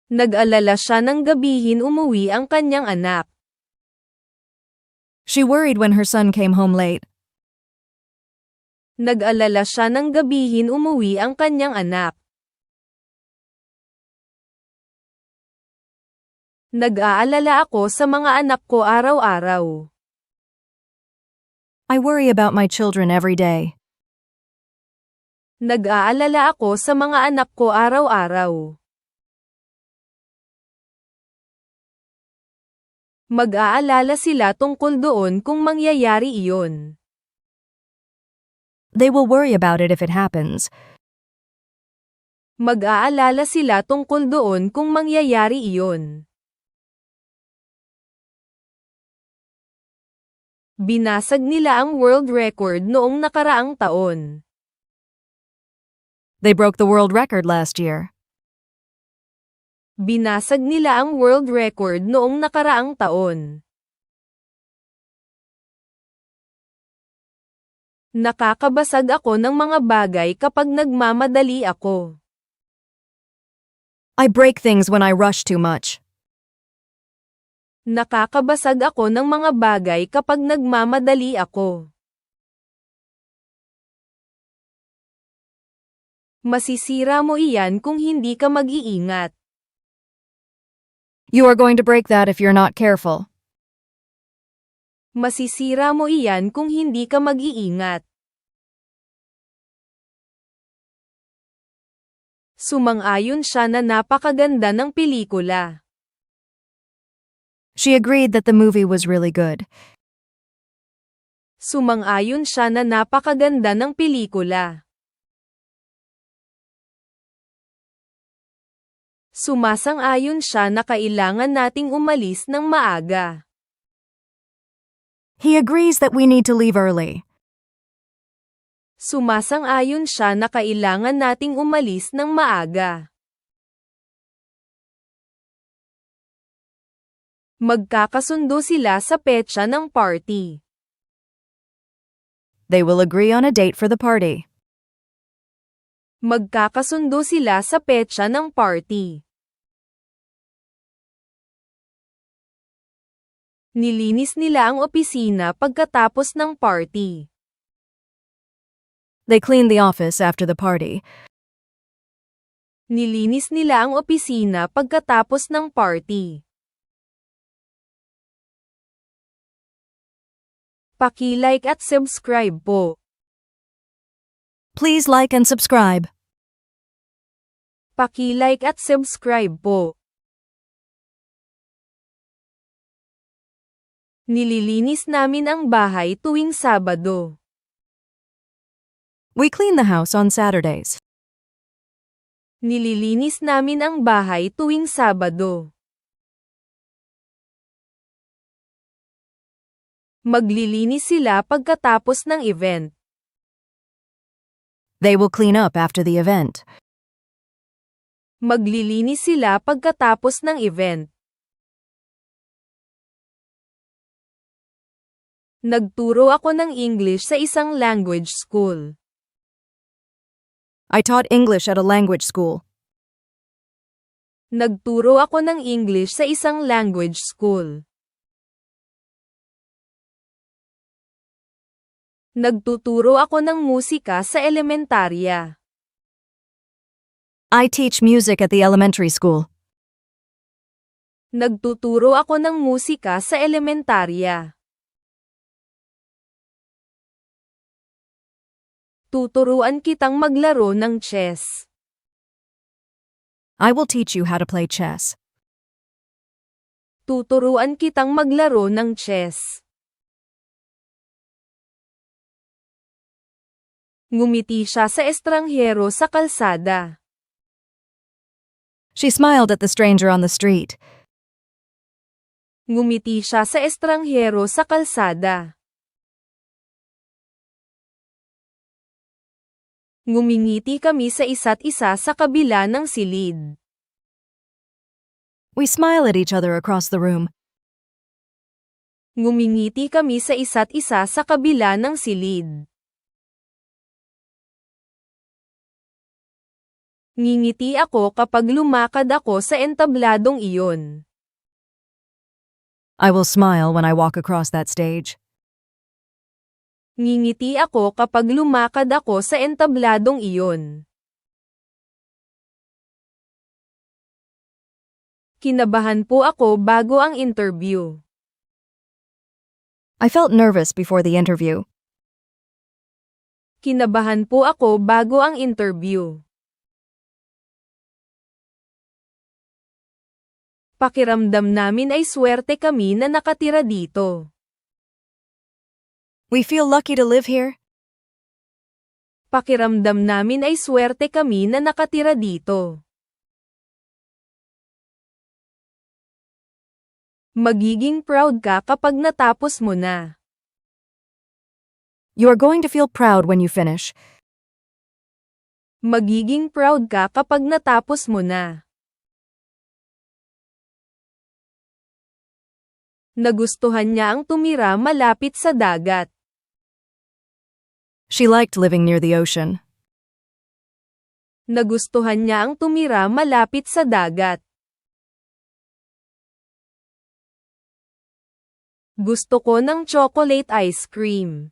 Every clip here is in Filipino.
Nag-alala siya nang gabihin umuwi ang kanyang anak. She worried when her son came home late. Nag-alala siya nang gabihin umuwi ang kanyang anak. Nag-aalala ako sa mga anak ko araw-araw. I worry about my children every day. Nag-aalala ako sa mga anak ko araw-araw. Mag-aalala sila tungkol doon kung mangyayari iyon. They will worry about it if it happens. Mag-aalala sila tungkol doon kung mangyayari iyon. Binasag nila ang world record noong nakaraang taon. They broke the world record last year. Binasag nila ang world record noong nakaraang taon. Nakakabasag ako ng mga bagay kapag nagmamadali ako. I break things when I rush too much. Nakakabasag ako ng mga bagay kapag nagmamadali ako. Masisira mo iyan kung hindi ka mag-iingat. You are going to break that if you're not careful. Masisira mo iyan kung hindi ka mag-iingat. Sumang-ayon siya na napakaganda ng pelikula. She agreed that the movie was really good. Sumang-ayon siya na napakaganda ng pelikula. Sumasang-ayon siya na kailangan nating umalis ng maaga. He agrees that we need to leave early. Sumasang-ayon siya na kailangan nating umalis ng maaga. Magkakasundo sila sa petsa ng party. They will agree on a date for the party. Magkakasundo sila sa petsa ng party. Nilinis nila ang opisina pagkatapos ng party. They cleaned the office after the party. Nilinis nila ang opisina pagkatapos ng party. Paki-like at subscribe po. Please like and subscribe. Paki-like at subscribe po. Nililinis namin ang bahay tuwing Sabado. We clean the house on Saturdays. Nililinis namin ang bahay tuwing Sabado. Maglilinis sila pagkatapos ng event. They will clean up after the event. Maglilinis sila pagkatapos ng event. Nagturo ako ng English sa isang language school. I taught English at a language school. Nagturo ako ng English sa isang language school. Nagtuturo ako ng musika sa elementarya. I teach music at the elementary school. Nagtuturo ako ng musika sa elementarya. Tuturuan kitang maglaro ng chess. I will teach you how to play chess. Tuturuan kitang maglaro ng chess. Ngumiti siya sa estranghero sa kalsada. She smiled at the stranger on the street. Ngumiti siya sa estranghero sa kalsada. Ngumingiti kami sa isa't isa sa kabila ng silid. We smile at each other across the room. Ngumingiti kami sa isa't isa sa kabila ng silid. Ngingiti ako kapag lumakad ako sa entabladong iyon. I will smile when I walk across that stage. Ngingiti ako kapag lumakad ako sa entabladong iyon. Kinabahan po ako bago ang interview. I felt nervous before the interview. Kinabahan po ako bago ang interview. Pakiramdam namin ay swerte kami na nakatira dito. We feel lucky to live here. Pakiramdam namin ay swerte kami na nakatira dito. Magiging proud ka kapag natapos mo na. You are going to feel proud when you finish. Magiging proud ka kapag natapos mo na. Nagustuhan niya ang tumira malapit sa dagat. She liked living near the ocean. Nagustuhan niya ang tumira malapit sa dagat. Gusto ko ng chocolate ice cream.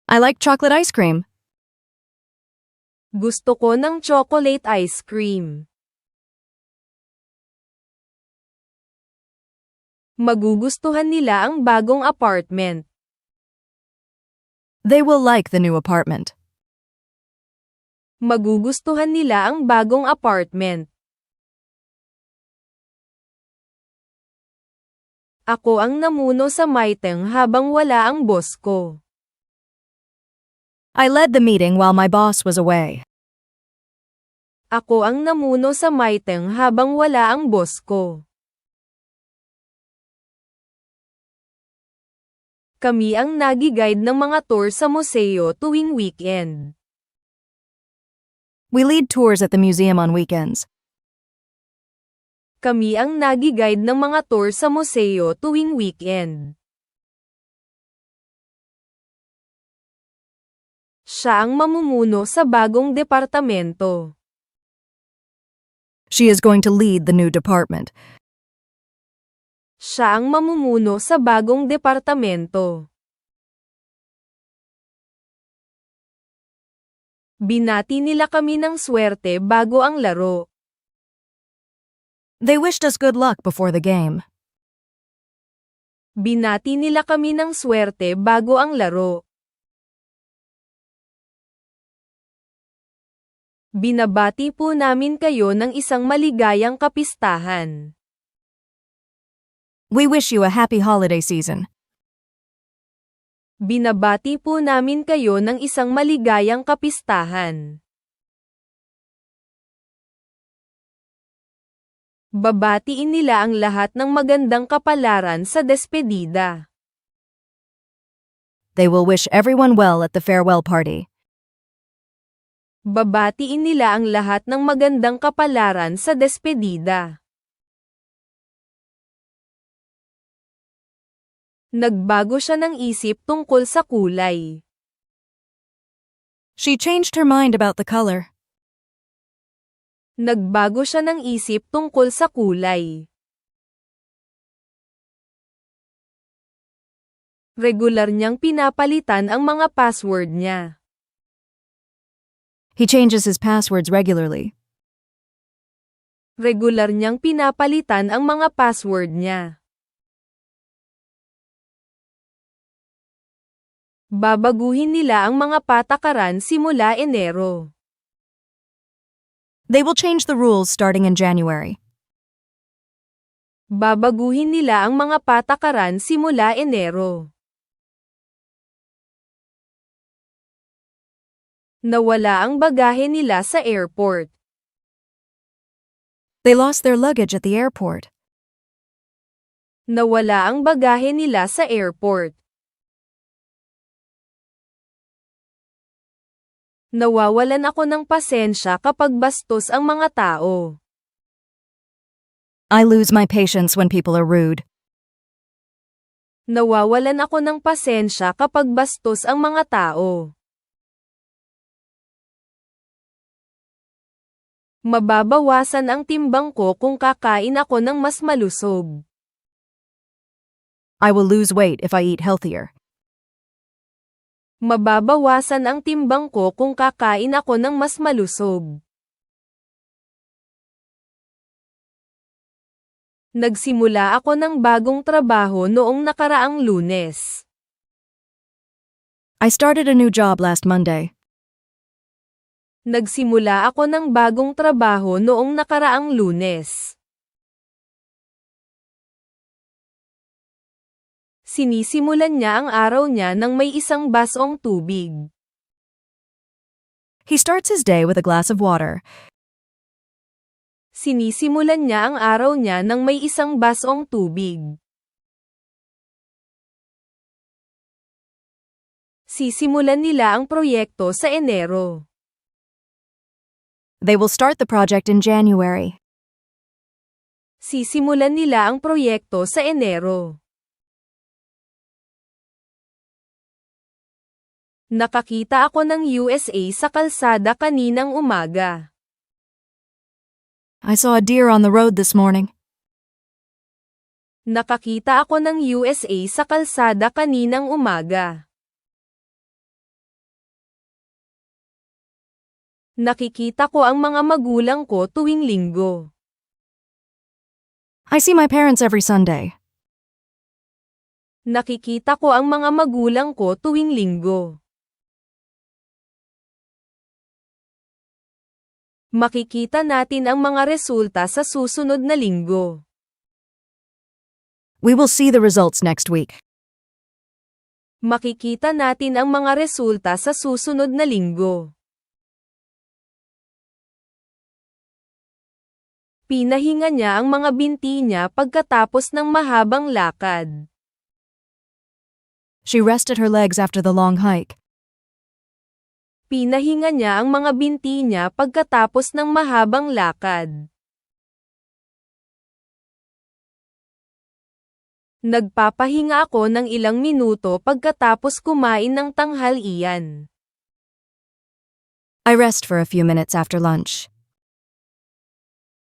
I like chocolate ice cream. Gusto ko ng chocolate ice cream. Magugustuhan nila ang bagong apartment. They will like the new apartment. Magugustuhan nila ang bagong apartment. Ako ang namuno sa meeting habang wala ang boss ko. I led the meeting while my boss was away. Ako ang namuno sa meeting habang wala ang boss ko. Kami ang nagi-guide ng mga tour sa museo tuwing weekend. We lead tours at the museum on weekends. Kami ang nagi-guide ng mga tour sa museo tuwing weekend. Siya ang mamumuno sa bagong departamento. She is going to lead the new department. Siya ang mamumuno sa bagong departamento. Binati nila kami ng swerte bago ang laro. They wished us good luck before the game. Binati nila kami ng swerte bago ang laro. Binabati po namin kayo ng isang maligayang kapistahan. We wish you a happy holiday season. Binabati po namin kayo ng isang maligayang kapistahan. Babatiin nila ang lahat ng magandang kapalaran sa despedida. They will wish everyone well at the farewell party. Babatiin nila ang lahat ng magandang kapalaran sa despedida. Nagbago siya ng isip tungkol sa kulay. She changed her mind about the color. Nagbago siya ng isip tungkol sa kulay. Regular niyang pinapalitan ang mga password niya. He changes his passwords regularly. Regular niyang pinapalitan ang mga password niya. Babaguhin nila ang mga patakaran simula Enero. They will change the rules starting in January. Babaguhin nila ang mga patakaran simula Enero. Nawala ang bagahe nila sa airport. They lost their luggage at the airport. Nawala ang bagahe nila sa airport. Nawawalan ako ng pasensya kapag bastos ang mga tao. I lose my patience when people are rude. Nawawalan ako ng pasensya kapag bastos ang mga tao. Mababawasan ang timbang ko kung kakain ako ng mas malusog. I will lose weight if I eat healthier. Mababawasan ang timbang ko kung kakain ako ng mas malusog. Nagsimula ako ng bagong trabaho noong nakaraang Lunes. I started a new job last Monday. Nagsimula ako ng bagong trabaho noong nakaraang Lunes. Sinisimulan niya ang araw niya nang may isang basong tubig. He starts his day with a glass of water. Sinisimulan niya ang araw niya nang may isang basong tubig. Sisimulan nila ang proyekto sa Enero. They will start the project in January. Sisimulan nila ang proyekto sa Enero. Nakakita ako ng USA sa kalsada kaninang umaga. I saw a deer on the road this morning. Nakakita ako ng USA sa kalsada kaninang umaga. Nakikita ko ang mga magulang ko tuwing Linggo. I see my parents every Sunday. Nakikita ko ang mga magulang ko tuwing Linggo. Makikita natin ang mga resulta sa susunod na linggo. We will see the results next week. Makikita natin ang mga resulta sa susunod na linggo. Pinahinga niya ang mga binti niya pagkatapos ng mahabang lakad. She rested her legs after the long hike. Pinahinga niya ang mga binti niya pagkatapos ng mahabang lakad. Nagpapahinga ako ng ilang minuto pagkatapos kumain ng tanghalian. I rest for a few minutes after lunch.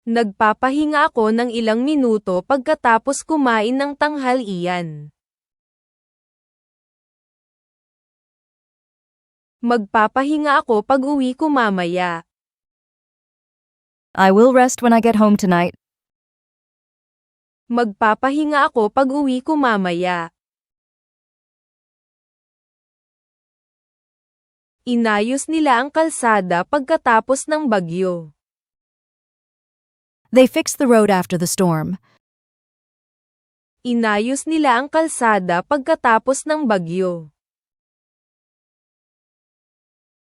Nagpapahinga ako ng ilang minuto pagkatapos kumain ng tanghalian. Magpapahinga ako pag-uwi ko mamaya. I will rest when I get home tonight. Magpapahinga ako pag-uwi ko mamaya. Inayos nila ang kalsada pagkatapos ng bagyo. They fixed the road after the storm. Inayos nila ang kalsada pagkatapos ng bagyo.